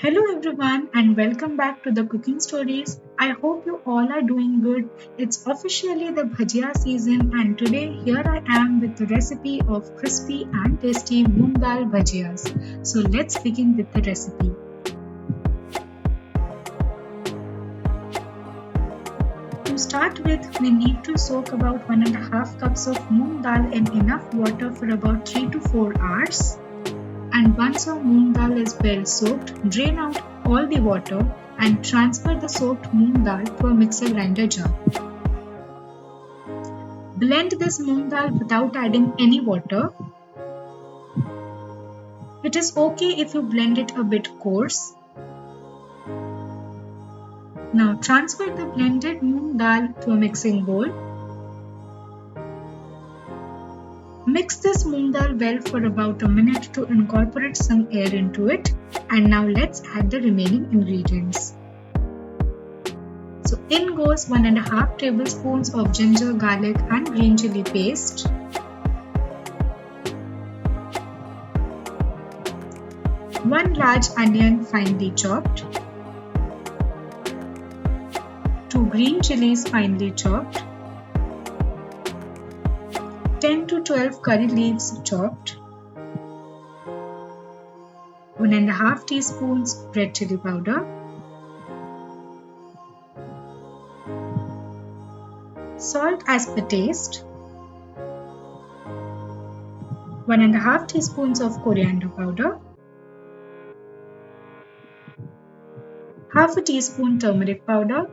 Hello everyone and welcome back to the cooking stories. I hope you all are doing good. It's officially the bhajiya season and today here I am with the recipe of crispy and tasty Moong Dal Bhajiyas. So let's begin with the recipe. To start with, we need to soak about 1.5 cups of Moong Dal in enough water for about 3 to 4 hours. And once your moong dal is well soaked, drain out all the water and transfer the soaked moong dal to a mixer grinder jar. Blend this moong dal without adding any water. It is okay if you blend it a bit coarse. Now transfer the blended moong dal to a mixing bowl. Mix this moong dal well for about a minute to incorporate some air into it, and now let's add the remaining ingredients. So in goes 1.5 tablespoons of ginger, garlic and green chilli paste, 1 large onion finely chopped, 2 green chillies finely chopped, 10 to 12 curry leaves chopped, 1.5 teaspoons red chilli powder, salt as per taste, 1.5 teaspoons of coriander powder, half a teaspoon turmeric powder,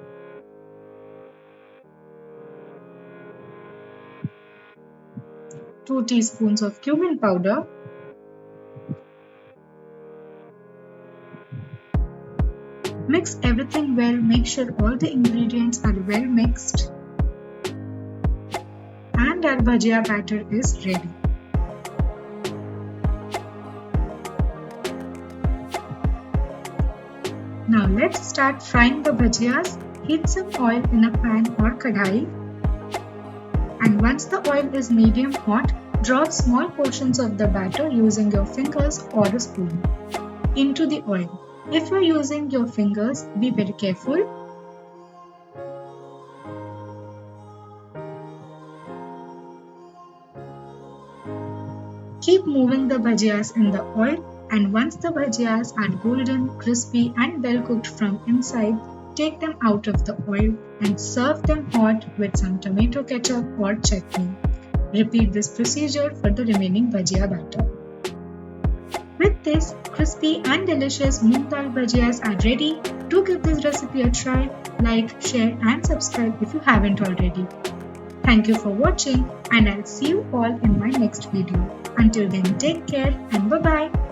2 teaspoons of cumin powder, mix everything well, make sure all the ingredients are well mixed, and our bhajiya batter is ready. Now let's start frying the bhajiyas. Heat some oil in a pan or kadhai. And once the oil is medium hot, drop small portions of the batter using your fingers or a spoon into the oil. If you are using your fingers, be very careful. Keep moving the bhajiyas in the oil, and once the bhajiyas are golden, crispy and well cooked from inside, take them out of the oil and serve them hot with some tomato ketchup or chutney. Repeat this procedure for the remaining bhajiya batter. With this, crispy and delicious moong dal bhajiyas are ready. Do give this recipe a try, like, share and subscribe if you haven't already. Thank you for watching and I'll see you all in my next video. Until then, take care and bye-bye.